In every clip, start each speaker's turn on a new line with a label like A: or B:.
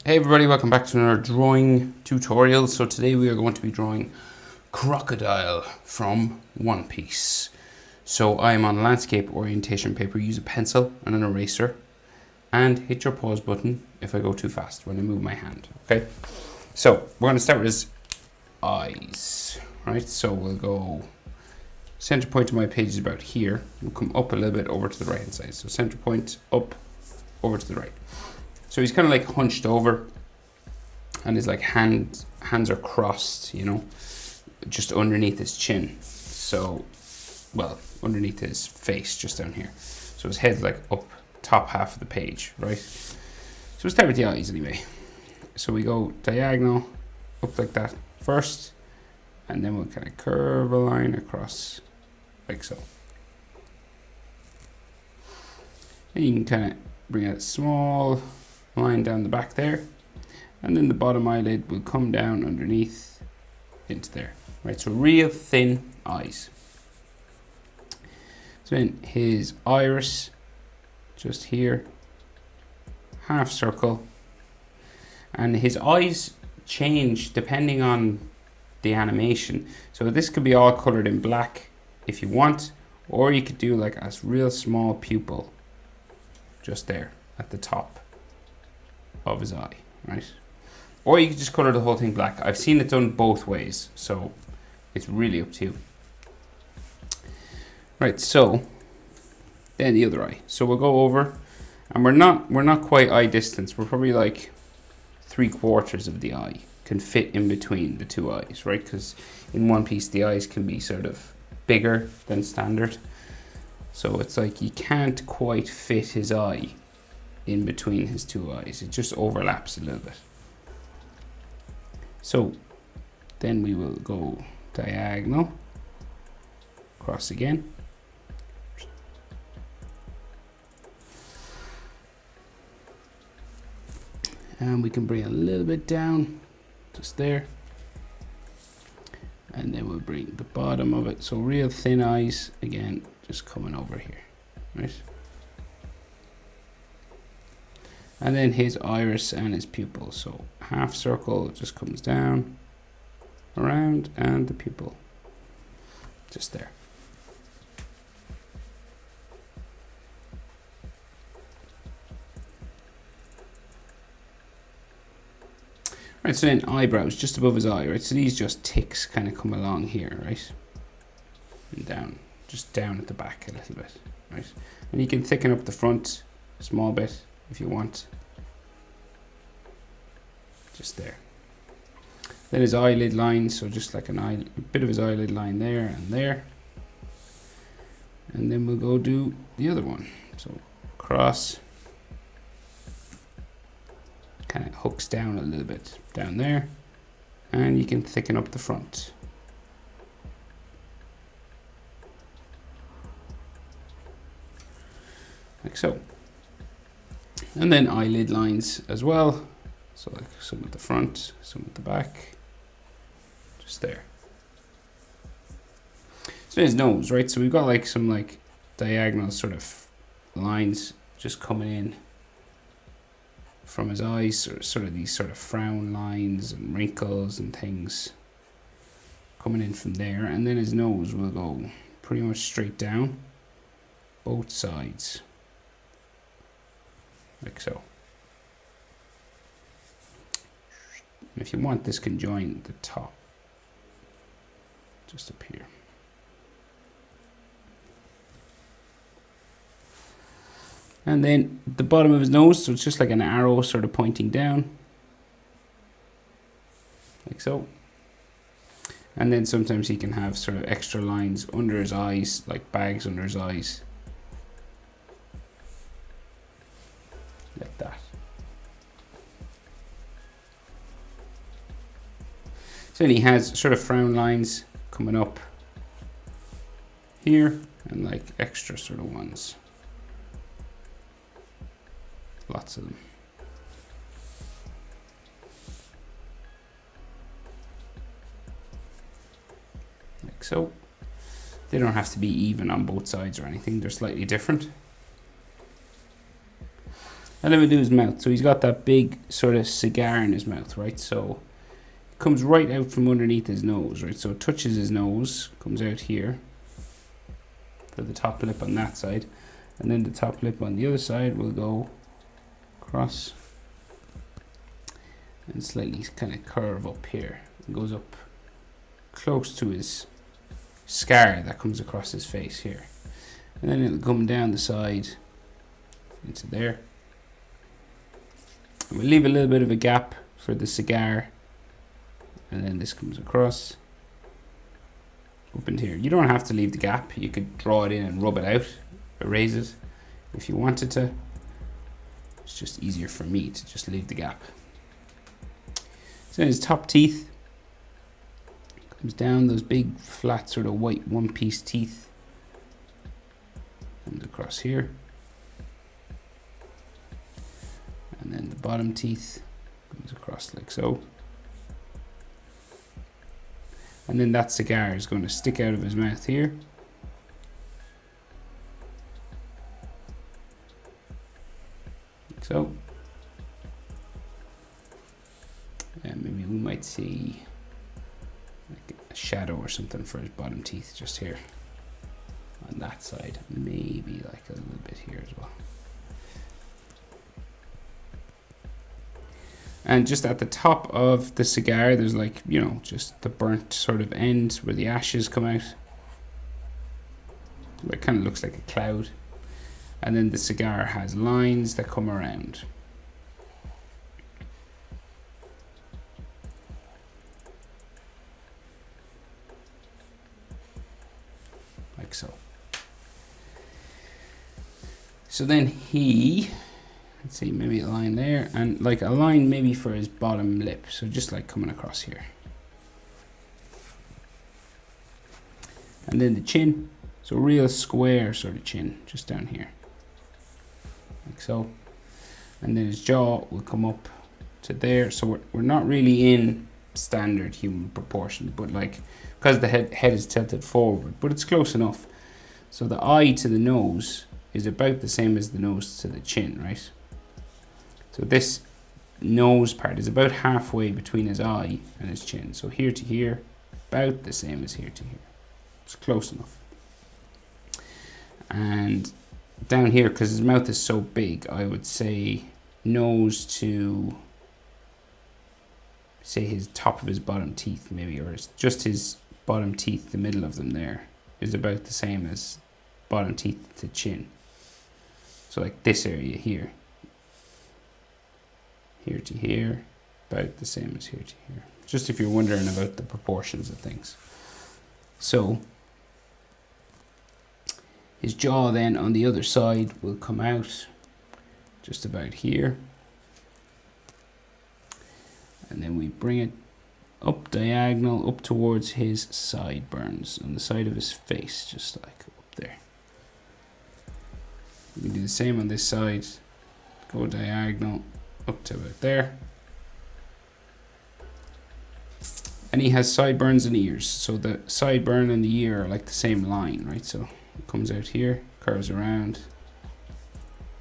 A: Hey everybody, welcome back to another drawing tutorial. So today we are going to be drawing Crocodile from One Piece. So I am on landscape orientation paper. Use a pencil and an eraser and hit your pause button if I go too fast when I move my hand. Okay, so we're going to start with his eyes. Right, so we'll go center point of my page is about here. We'll come up a little bit over to the right hand side. So center point up over to the right. So he's kind of like hunched over and his like hands are crossed, you know, just underneath his chin. So, well, underneath his face, just down here. So his head's like up top half of the page, right? So we'll start with the eyes anyway. So we go diagonal up like that first, and then we'll kind of curve a line across like so. And you can kind of bring a small line down the back there, and then the bottom eyelid will come down underneath into there, right? So real thin eyes. So then his iris, just here, half circle, and his eyes change depending on the animation. So this could be all colored in black if you want, or you could do like a real small pupil just there at the top of his eye, right? Or you could just color the whole thing black. I've seen it done both ways, so it's really up to you. Right, so then the other eye. So we'll go over, and we're not quite eye distance. We're probably like 3/4 of the eye can fit in between the two eyes, right? Because in One Piece the eyes can be sort of bigger than standard. So it's like you can't quite fit his eye in between his two eyes. It just overlaps a little bit. So then we will go diagonal, cross again. And we can bring a little bit down, just there. And then we'll bring the bottom of it. So real thin eyes, again, just coming over here, right? And then his iris and his pupil. So half circle just comes down, around, and the pupil just there. Right, so then eyebrows just above his eye, right? So these just ticks kind of come along here, right? And down, just down at the back a little bit, right? And you can thicken up the front a small bit if you want. Just there. Then his eyelid line, so just like a bit of his eyelid line there and there. And then we'll go do the other one. So cross, kind of hooks down a little bit down there, and you can thicken up the front. Like so. And then eyelid lines as well. So like some at the front, some at the back, just there. So his nose, right? So we've got like some like diagonal sort of lines just coming in from his eyes, sort of these sort of frown lines and wrinkles and things coming in from there. And then his nose will go pretty much straight down, both sides, like so. If you want, this can join the top, just up here. And then the bottom of his nose, so it's just like an arrow sort of pointing down, like so. And then sometimes he can have sort of extra lines under his eyes, like bags under his eyes, like that. So then he has sort of frown lines coming up here, and like extra sort of ones. Lots of them. Like so. They don't have to be even on both sides or anything, they're slightly different. And then we do his mouth. So he's got that big sort of cigar in his mouth, right? So it comes right out from underneath his nose, right? So it touches his nose, comes out here for the top lip on that side. And then the top lip on the other side will go across and slightly kind of curve up here. It goes up close to his scar that comes across his face here. And then it'll come down the side into there. And we'll leave a little bit of a gap for the cigar. And then this comes across up into here. You don't have to leave the gap. You could draw it in and rub it out, erase it if you wanted to. It's just easier for me to just leave the gap. So his top teeth comes down, those big flat sort of white one-piece teeth comes across here. And then the bottom teeth comes across like so. And then that cigar is going to stick out of his mouth here. Like so. And maybe we might see like a shadow or something for his bottom teeth just here on that side. Maybe like a little bit here as well. And just at the top of the cigar, there's like, you know, just the burnt sort of end where the ashes come out. It kind of looks like a cloud. And then the cigar has lines that come around. Like so. So then he... let's see, maybe a line there, and like a line maybe for his bottom lip. So just like coming across here. And then the chin. So real square sort of chin, just down here. Like so. And then his jaw will come up to there. So we're not really in standard human proportion, but like, because the head is tilted forward, but it's close enough. So the eye to the nose is about the same as the nose to the chin, right? So this nose part is about halfway between his eye and his chin. So here to here, about the same as here to here. It's close enough. And down here, because his mouth is so big, I would say nose to, say, his top of his bottom teeth maybe, or just his bottom teeth, the middle of them there, is about the same as bottom teeth to chin. So like this area here. Here to here, about the same as here to here. Just if you're wondering about the proportions of things. So, his jaw then on the other side will come out just about here. And then we bring it up diagonal, up towards his sideburns, on the side of his face, just like up there. We can do the same on this side, go diagonal, up to about there. And he has sideburns and ears. So the sideburn and the ear are like the same line, right? So it comes out here, curves around.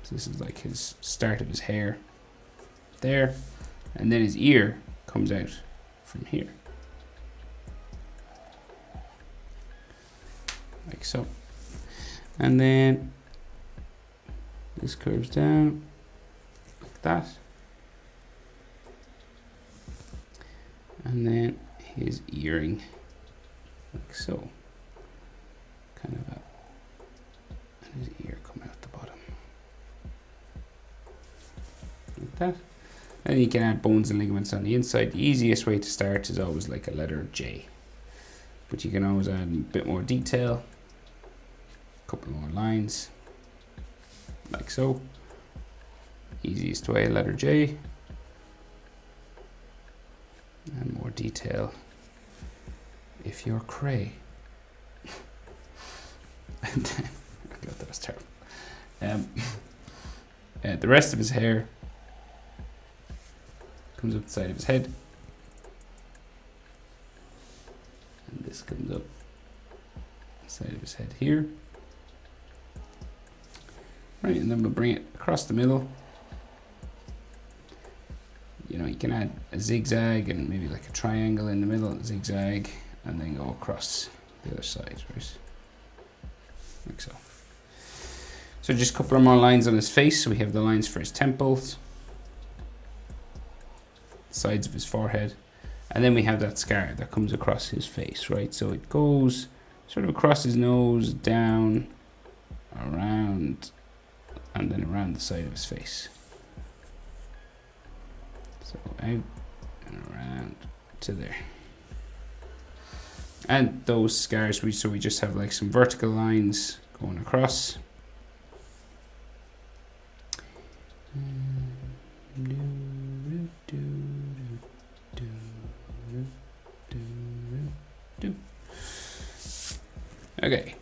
A: So this is like his start of his hair there. And then his ear comes out from here. Like so. And then this curves down like that. And then his earring, like so, kind of a, and his ear come out the bottom, like that. And you can add bones and ligaments on the inside. The easiest way to start is always like a letter J, but you can always add a bit more detail, a couple more lines, like so. Easiest way, letter J. And more detail if you're cray. And then, I thought that was terrible. The rest of his hair comes up the side of his head. And this comes up the side of his head here. Right, and then we'll bring it across the middle. know, you can add a zigzag and maybe like a triangle in the middle, zigzag, and then go across the other side, right? Like so. So just a couple of more lines on his face. So we have the lines for his temples, sides of his forehead, and then we have that scar that comes across his face, right? So it goes sort of across his nose, down, around, and then around the side of his face. So out and around to there. And those scars, we just have like some vertical lines going across. Okay,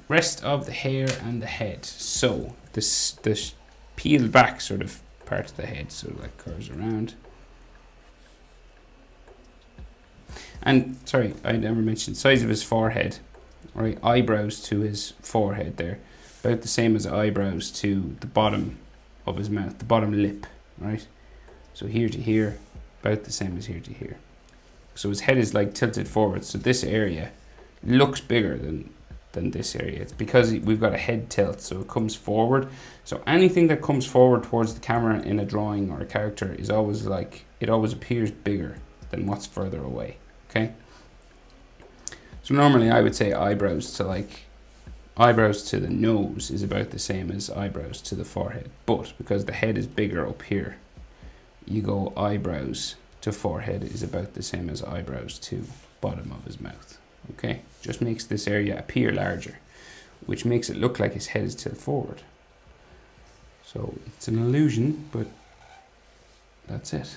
A: rest of the hair and the head. So this peeled back sort of part of the head, so like curves around. And sorry, I never mentioned size of his forehead, right? Eyebrows to his forehead there, about the same as eyebrows to the bottom of his mouth, the bottom lip, right? So here to here, about the same as here to here. So his head is like tilted forward, so this area looks bigger than this area. It's because we've got a head tilt, so it comes forward. So anything that comes forward towards the camera in a drawing or a character is always like, it always appears bigger than what's further away, okay? So normally I would say eyebrows to the nose is about the same as eyebrows to the forehead, but because the head is bigger up here, you go eyebrows to forehead is about the same as eyebrows to bottom of his mouth. Okay, just makes this area appear larger, which makes it look like his head is tilted forward. So it's an illusion, but that's it.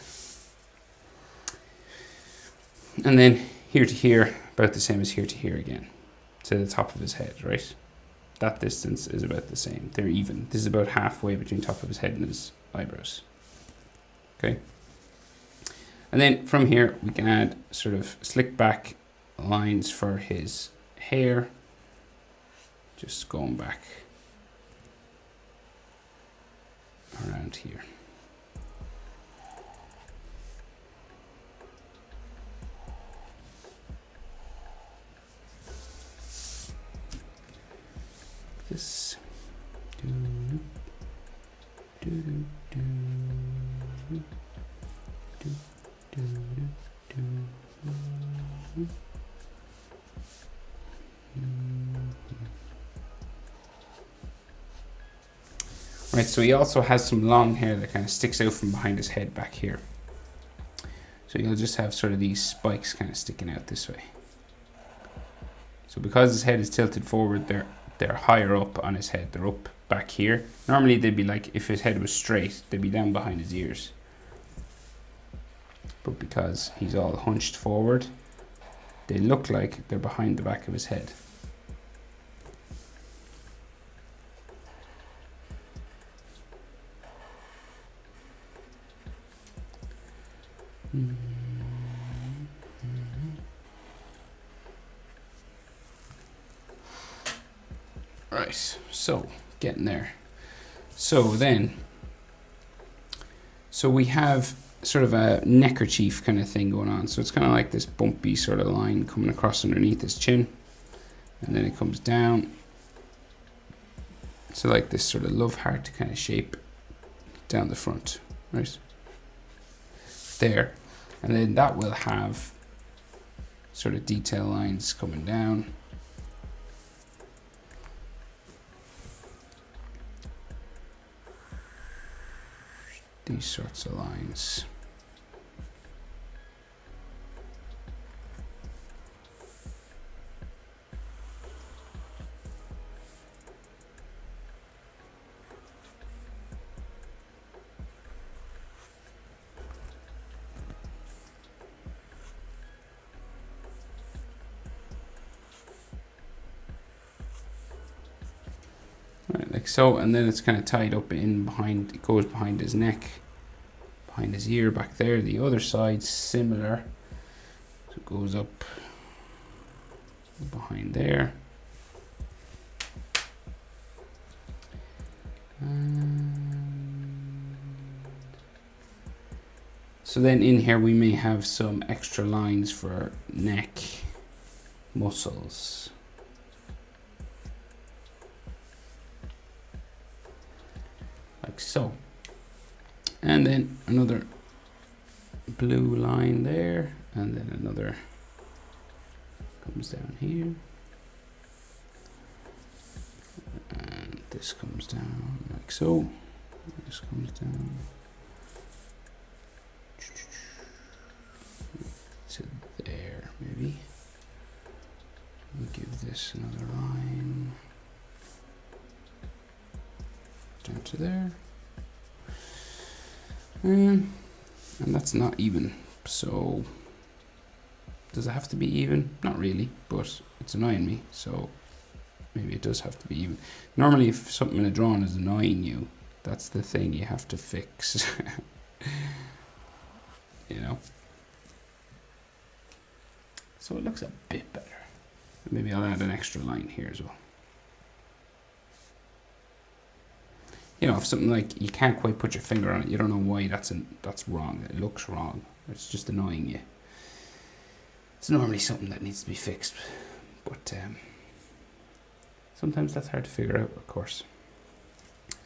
A: And then here to here, about the same as here to here again, to the top of his head, right? That distance is about the same. They're even. This is about halfway between top of his head and his eyebrows. Okay. And then from here, we can add sort of slick back lines for his hair, just going back around here. This Right, so he also has some long hair that kind of sticks out from behind his head back here. So you'll just have sort of these spikes kind of sticking out this way. So because his head is tilted forward, they're higher up on his head. They're up back here. Normally they'd be like, if his head was straight, they'd be down behind his ears. But because he's all hunched forward, they look like they're behind the back of his head. Right, so getting there. So we have sort of a neckerchief kind of thing going on. So it's kind of like this bumpy sort of line coming across underneath his chin, and then it comes down. So like this sort of love heart kind of shape down the front, right? There. And then that will have sort of detail lines coming down. These sorts of lines. Right, like so, and then it's kind of tied up in behind, it goes behind his neck, behind his ear back there. The other side similar, so it goes up behind there. And So then in here we may have some extra lines for neck muscles. Like so. And then another blue line there, and then another comes down here. And this comes down like so. This comes down to there, maybe. We'll give this another line down to there. And that's not even, so does it have to be even? Not really, but it's annoying me, so maybe it does have to be even. Normally if something in a drawing is annoying you, that's the thing you have to fix. You know? So it looks a bit better. Maybe I'll add an extra line here as well. You know, if something like you can't quite put your finger on it, you don't know why that's wrong. It looks wrong. It's just annoying you. It's normally something that needs to be fixed, but sometimes that's hard to figure out, of course.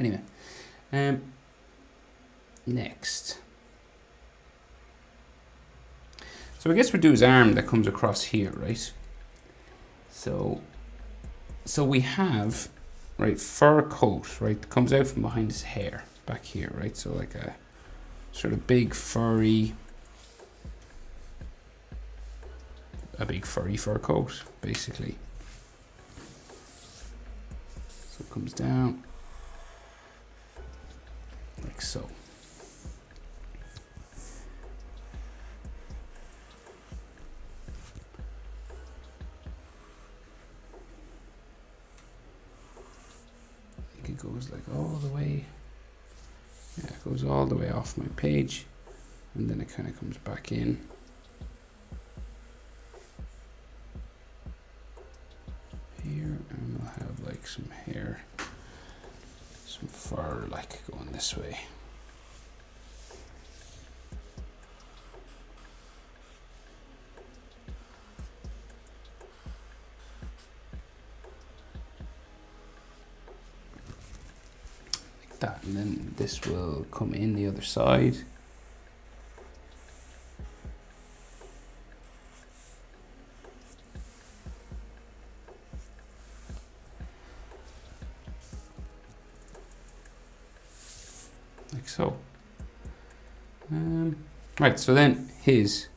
A: Anyway, next. So I guess we do his arm that comes across here, right? So we have, right, fur coat, right, that comes out from behind his hair, back here, right? So like a sort of big furry fur coat, basically. So it comes down like so. It goes like all the way, yeah, it goes all the way off my page, and then it kind of comes back in. Here, and we'll have like some hair, some fur like going this way. That, and then this will come in the other side. Like so. Right, so then his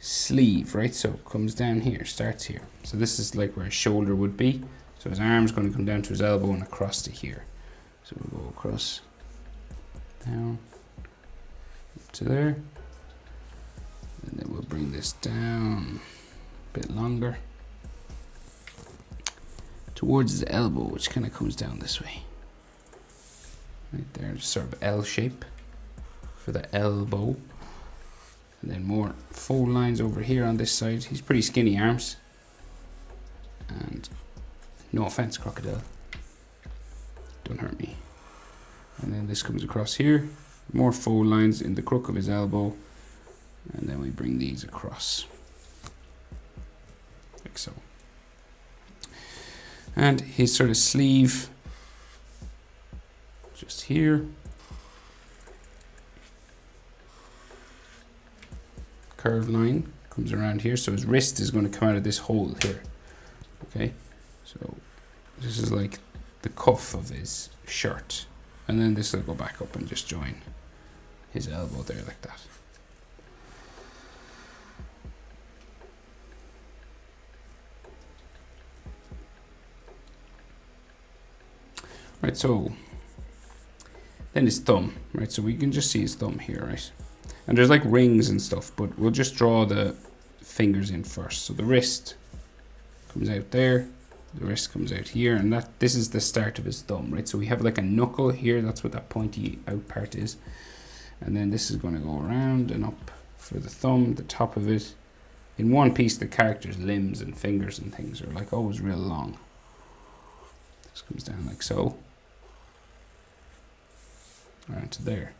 A: sleeve, right, so it comes down here, starts here. So this is like where his shoulder would be. So his arm's going to come down to his elbow and across to here. So we'll go across, down, up to there. And then we'll bring this down a bit longer towards his elbow, which kind of comes down this way. Right there, sort of L shape for the elbow. And then more fold lines over here on this side. He's pretty skinny arms. And no offense, Crocodile. Don't hurt me. And then this comes across here. More fold lines in the crook of his elbow. And then we bring these across. Like so. And his sort of sleeve, just here. Curved line comes around here. So his wrist is going to come out of this hole here. Okay. So this is like the cuff of his shirt, and then this will go back up and just join his elbow there like that. Right, so then his thumb, right, so we can just see his thumb here, right, and there's like rings and stuff, but we'll just draw the fingers in first. So the wrist comes out there. The wrist comes out here, and this is the start of his thumb, right? So we have like a knuckle here, that's what that pointy out part is. And then this is going to go around and up for the thumb, the top of it. In one piece, the character's limbs and fingers and things are like always real long. This comes down like so. around to there.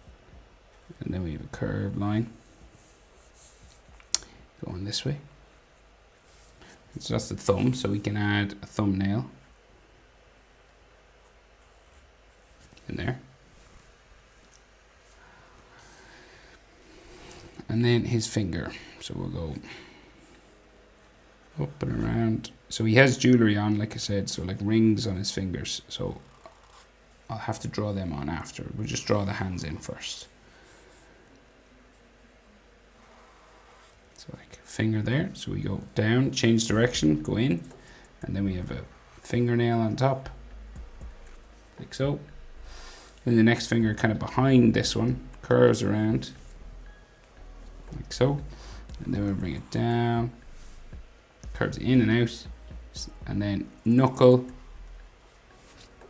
A: And then we have a curved line going this way. So that's the thumb, so we can add a thumbnail in there. And then his finger. So we'll go up and around. So he has jewelry on, like I said, so like rings on his fingers. So I'll have to draw them on after. We'll just draw the hands in first. So like finger there. So we go down, change direction, go in, and then we have a fingernail on top, like so. Then the next finger kind of behind this one curves around, like so. And then we'll bring it down, curves in and out, and then knuckle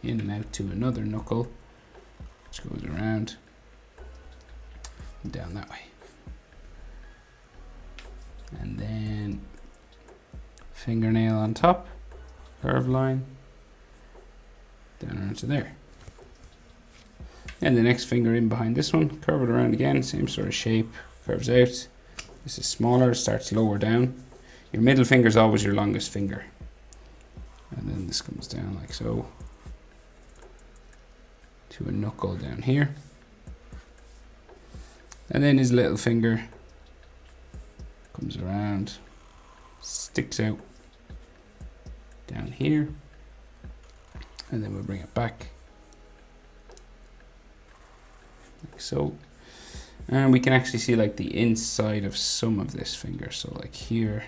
A: in and out to another knuckle, which goes around and down that way. And then fingernail on top, curved line, down around to there. And the next finger in behind this one, curve it around again, same sort of shape, curves out. This is smaller, starts lower down. Your middle finger is always your longest finger. And then this comes down like so, to a knuckle down here. And then his little finger comes around, sticks out down here, and then we'll bring it back like so. And we can actually see like the inside of some of this finger, so like here,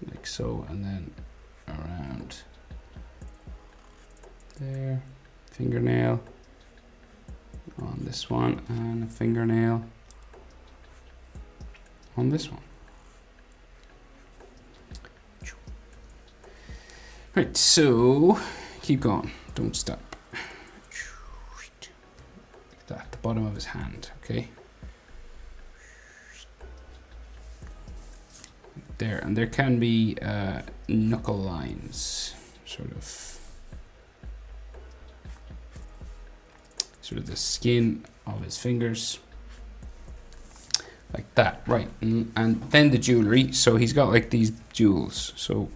A: like so, and then around there, fingernail on this one, and a fingernail on this one. Right, so keep going, don't stop. Like that, the bottom of his hand, okay? There, and there can be knuckle lines, sort of the skin of his fingers, like that, right? And then the jewelry. So he's got like these jewels, so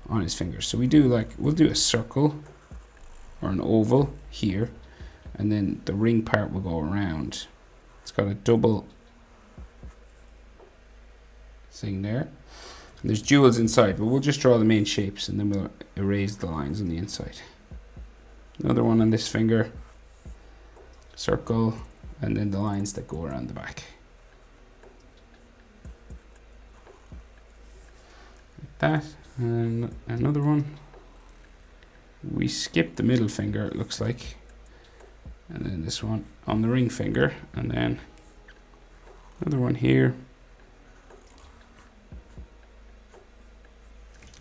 A: on his fingers. So we do like, we'll do a circle or an oval here, and then the ring part will go around. It's got a double thing there. And there's jewels inside, but we'll just draw the main shapes and then we'll erase the lines on the inside. Another one on this finger, circle, and then the lines that go around the back. Like that, and another one. We skip the middle finger, it looks like, and then this one on the ring finger, and then another one here,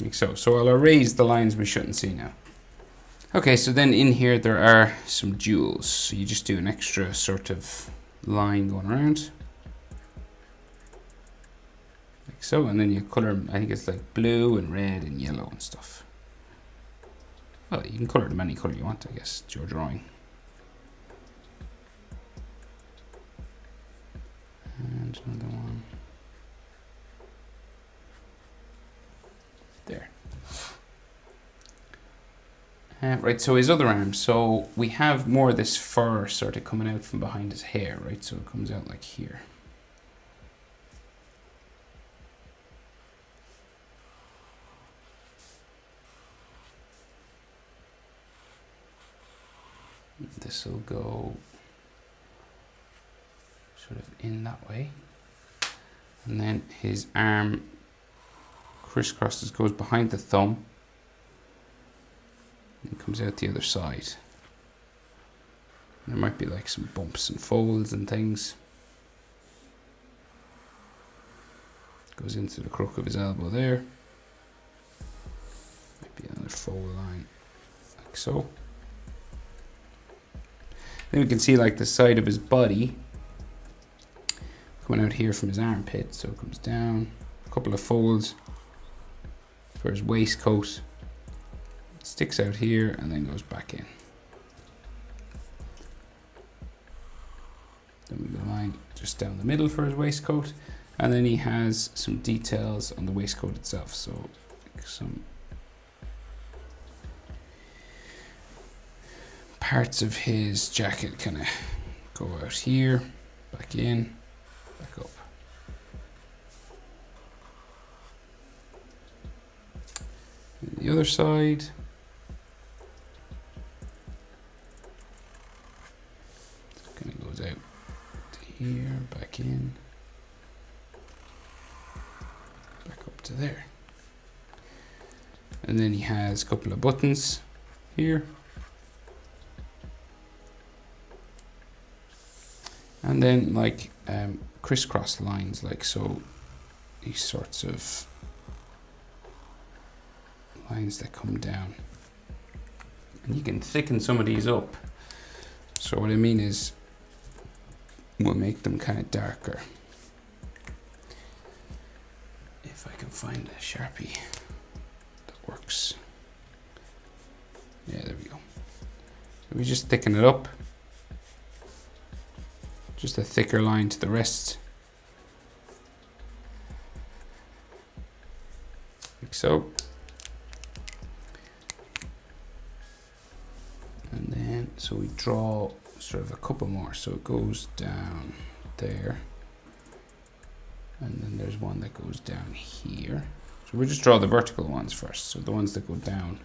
A: like so. So I'll erase the lines we shouldn't see now. Okay, so then in here there are some jewels. So you just do an extra sort of line going around, like so, and then you color them. I think it's like blue and red and yellow and stuff. Well, you can color them any color you want, I guess. It's your drawing. And another one there. Right, so his other arm. So we have more of this fur sort of coming out from behind his hair, right? So it comes out like here. This will go sort of in that way. And then his arm crisscrosses, goes behind the thumb, and comes out the other side. There might be like some bumps and folds and things. Goes into the crook of his elbow there. Might be another fold line, like so. Then we can see like the side of his body coming out here from his armpit. So it comes down, a couple of folds for his waistcoat. It's sticks out here and then goes back in. Then we have a line just down the middle for his waistcoat, and then he has some details on the waistcoat itself. So like some parts of his jacket kind of go out here, back in, back up. And the other side, it kind of goes out to here, back in, back up to there. And then he has a couple of buttons here. And then like crisscross lines, like so, these sorts of lines that come down. And you can thicken some of these up. So what I mean is, we'll make them kind of darker. If I can find a Sharpie that works. Yeah, there we go. So we just thicken it up. Just a thicker line to the rest. Like so. And then, so we draw sort of a couple more. So it goes down there. And then there's one that goes down here. So we'll just draw the vertical ones first. So the ones that go down.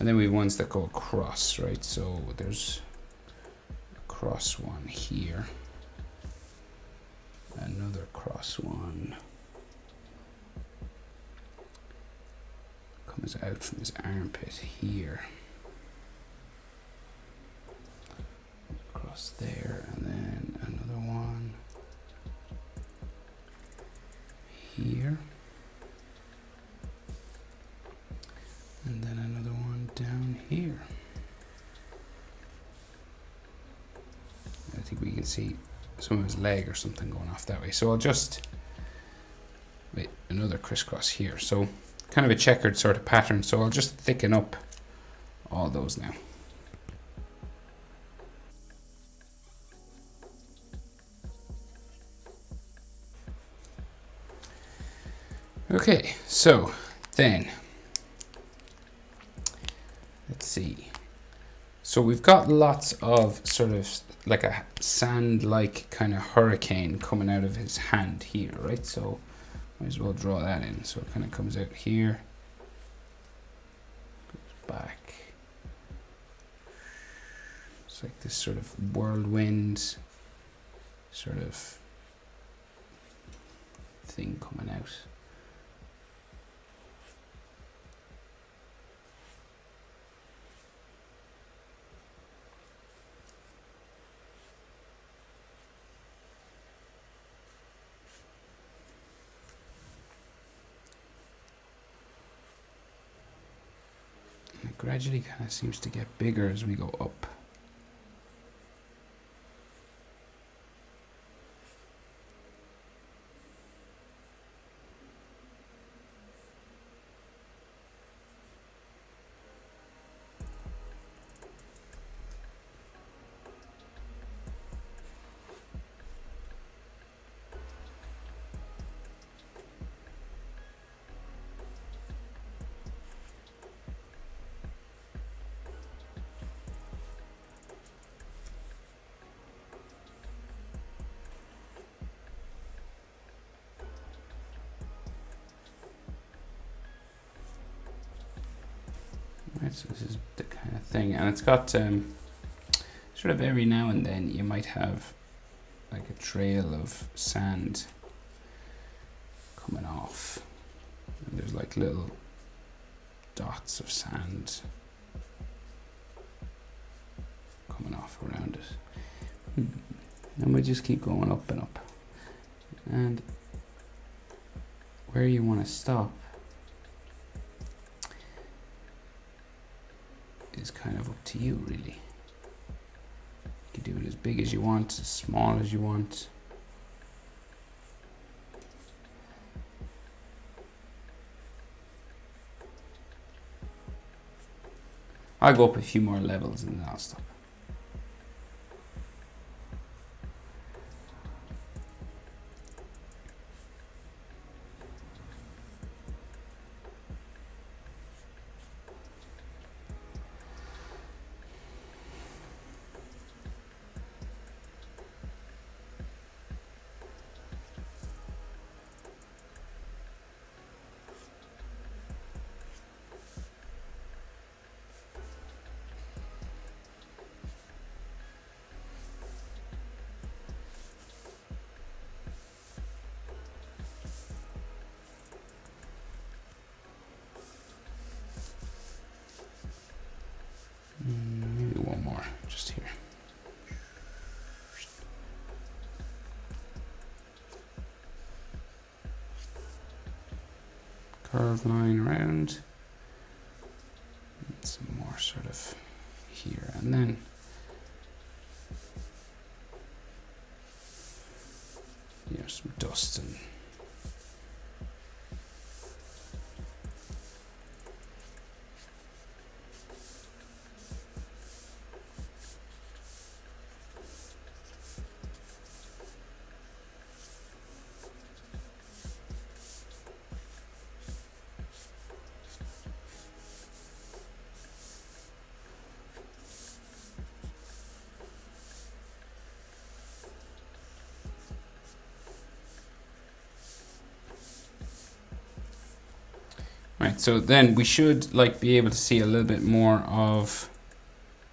A: And then we have ones that go across, right? So there's cross one here, another cross one comes out from his armpit here, across there, and then another one here, and then another one down here. I think we can see some of his leg or something going off that way. So I'll just wait, another crisscross here. So kind of a checkered sort of pattern. So I'll just thicken up all those now. Okay, so then let's see. So we've got lots of sort of like a sand-like kind of hurricane coming out of his hand here, right? So might as well draw that in. So it kind of comes out here, goes back. It's like this sort of whirlwind sort of thing coming out. It gradually kind of seems to get bigger as we go up. Right, so this is the kind of thing, and it's got sort of every now and then you might have like a trail of sand coming off, and there's like little dots of sand coming off around it. And we just keep going up and up, and where you want to stop is kind of up to you, really. You can do it as big as you want, as small as you want. I'll go up a few more levels and then I'll stop. Maybe one more, just here. Curved line around. And some more sort of here, and then some dust and right, so then we should be able to see a little bit more of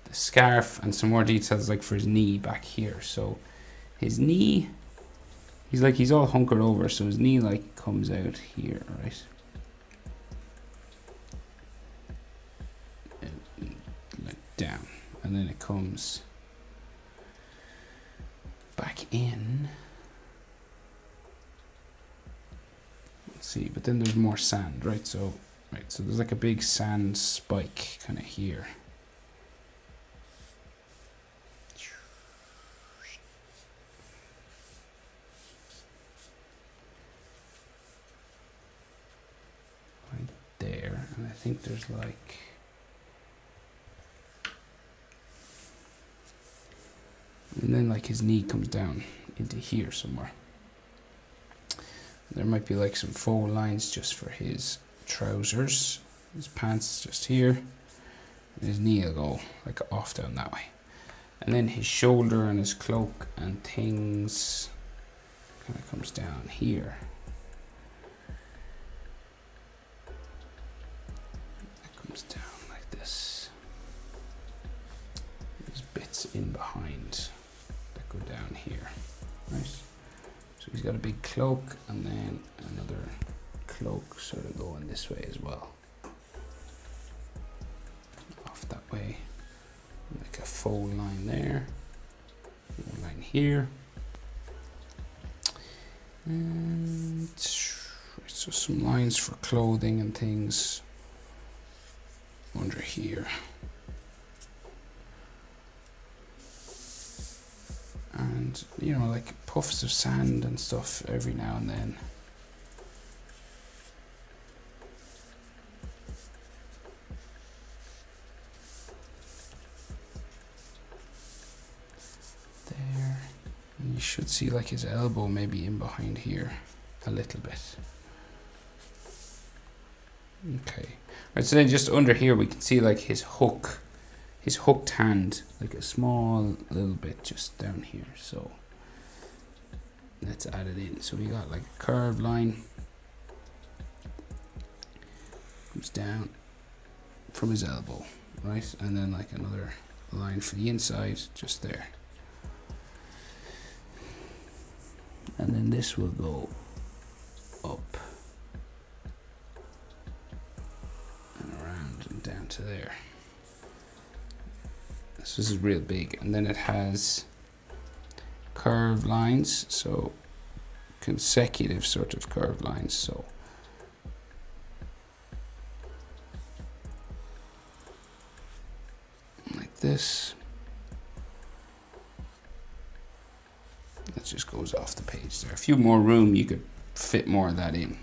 A: the scarf and some more details for his knee back here. So his knee, he's all hunkered over, so his knee comes out here, right? Down, and then it comes back in. See, but then there's more sand, right? So there's a big sand spike kind of here. Right there, and I think there's and then his knee comes down into here somewhere. There might be some faux lines just for his trousers, his pants just here, and his knee will go off down that way. And then his shoulder and his cloak and things kind of comes down here. It comes down like this. There's bits in behind that go down here, right? So he's got a big cloak and then another cloak sort of going this way as well. Off that way. A faux line there. A line here. And so some lines for clothing and things under here. And puffs of sand and stuff every now and then. There, and you should see his elbow maybe in behind here a little bit. Okay, right, so then just under here we can see his hooked hand, a small little bit just down here. So let's add it in. So we got a curved line, comes down from his elbow, right? And then another line for the inside just there. And then this will go up and around and down to there. So this is real big, and then it has curved lines, so consecutive sort of curved lines. So like this. That just goes off the page there. If you have more room, you could fit more of that in.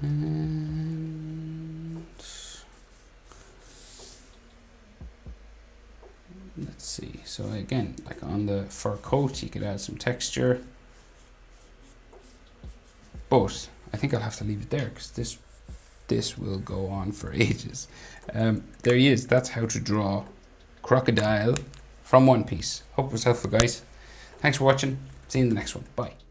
A: And see. So again, like on the fur coat, you could add some texture. But I think I'll have to leave it there because this will go on for ages. There he is. That's how to draw Crocodile from One Piece. Hope it was helpful, guys. Thanks for watching. See you in the next one. Bye.